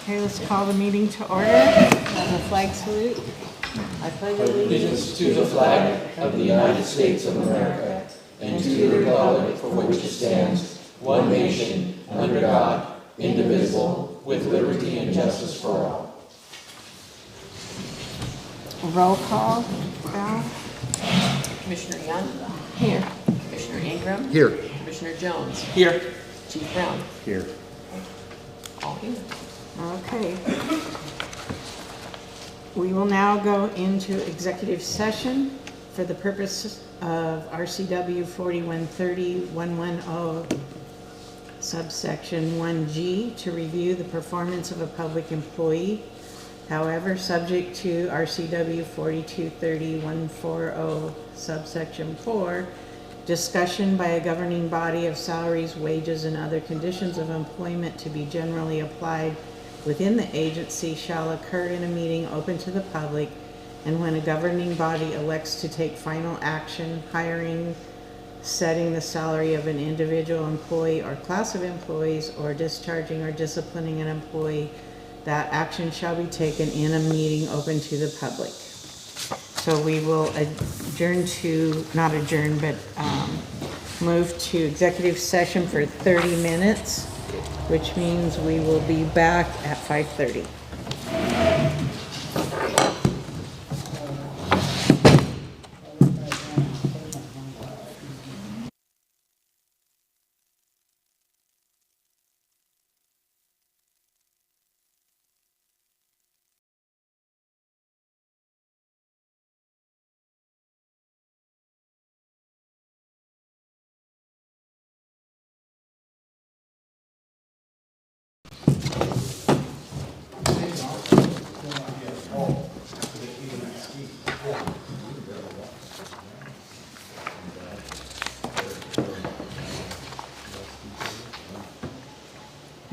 Okay, let's call the meeting to order. Have a flag salute. I pledge Allegiance to the flag of the United States of America and to the republic for which it stands, one nation, under God, indivisible, with liberty and justice for all. Roll call. Val? Commissioner Young? Here. Commissioner Ingram? Here. Commissioner Jones? Here. Chief Brown? Here. All here. Okay. We will now go into executive session for the purpose of RCW 4130-110 subsection 1G to review the performance of a public employee. However, subject to RCW 4230-140 subsection 4, discussion by a governing body of salaries, wages, and other conditions of employment to be generally applied within the agency shall occur in a meeting open to the public, and when a governing body elects to take final action, hiring, setting the salary of an individual employee or class of employees, or discharging or disciplining an employee, that action shall be taken in a meeting open to the public. So we will adjourn to, not adjourn, but move to executive session for 30 minutes, which means we will be back at 5:30.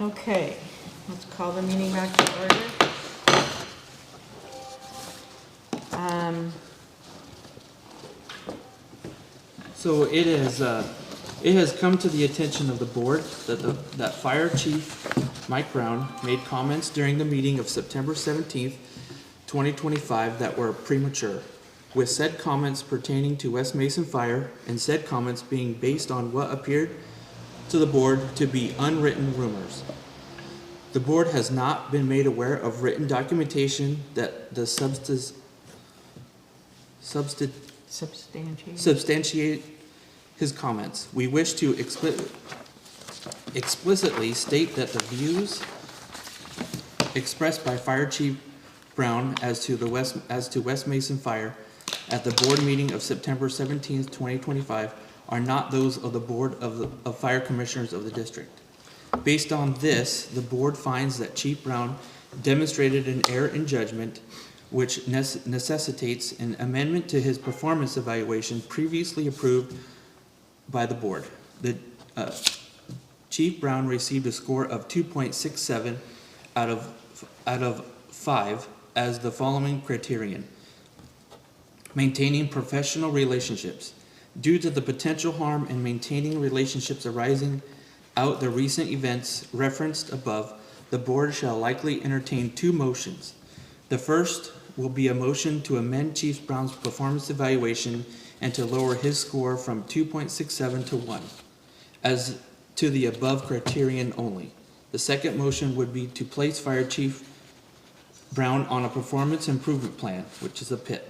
Okay, let's call the meeting back to order. So it has come to the attention of the board that Fire Chief Mike Brown made comments during the meeting of September 17th, 2025 that were premature, with said comments pertaining to West Mason Fire and said comments being based on what appeared to the board to be unwritten rumors. The board has not been made aware of written documentation that the substantiate his comments. We wish to explicitly state that the views expressed by Fire Chief Brown as to West Mason Fire at the board meeting of September 17th, 2025 are not those of the Board of Fire Commissioners of the district. Based on this, the board finds that Chief Brown demonstrated an error in judgment which necessitates an amendment to his performance evaluation previously approved by the board. Chief Brown received a score of 2.67 out of 5 as the following criterion: maintaining professional relationships. Due to the potential harm in maintaining relationships arising out the recent events referenced above, the board shall likely entertain 2 motions. The first will be a motion to amend Chief Brown's performance evaluation and to lower his score from 2.67 to 1, as to the above criterion only. The second motion would be to place Fire Chief Brown on a performance improvement plan, which is a PIT.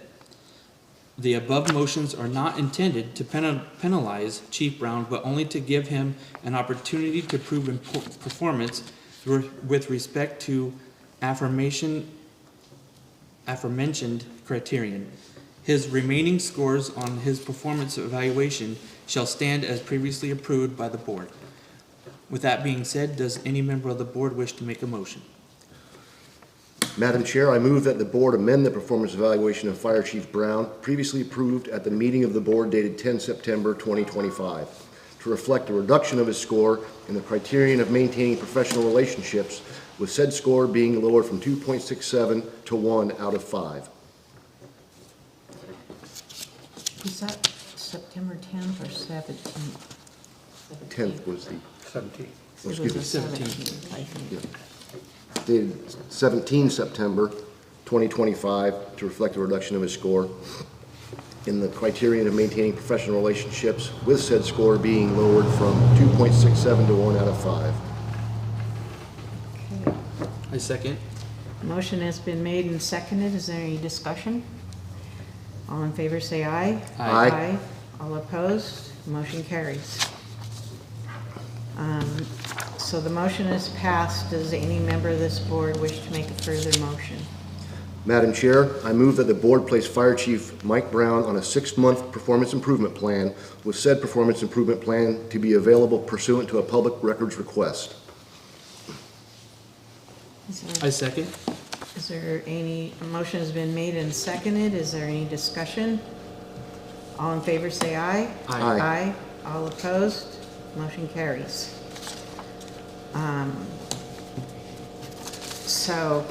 The above motions are not intended to penalize Chief Brown, but only to give him an opportunity to prove performance with respect to aforementioned criterion. His remaining scores on his performance evaluation shall stand as previously approved by the board. With that being said, does any member of the board wish to make a motion? Madam Chair, I move that the board amend the performance evaluation of Fire Chief Brown, previously approved at the meeting of the board dated 10 September 2025, to reflect a reduction of his score in the criterion of maintaining professional relationships, with said score being lowered from 2.67 to 1 out of 5. Was that September 10th or 17th? 10th was the 17. It was Excuse me, the 17th, I think. Yeah. dated 17 September 2025 to reflect a reduction of his score in the criterion of maintaining professional relationships, with said score being lowered from 2.67 to 1 out of 5. Okay. I second. Motion has been made and seconded. Is there any discussion? All in favor say aye. Aye. All opposed? Motion carries. So the motion is passed. Does any member of this board wish to make a further motion? Madam Chair, I move that the board place Fire Chief Mike Brown on a 6-month performance improvement plan, with said performance improvement plan to be available pursuant to a public records request. I second. Is there any, a motion has been made and seconded. Is there any discussion? All in favor say aye. Aye. Aye. All opposed? Motion carries. So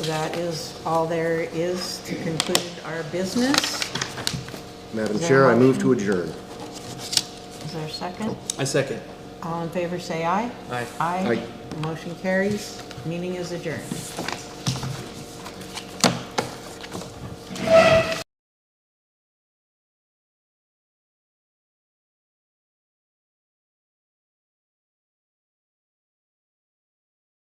that is all there is to conclude our business. Madam Is there a Chair, I move motion? to adjourn. Is there a second? I second. All in favor say aye. Aye. Aye. Aye. Motion carries. Meeting is adjourned.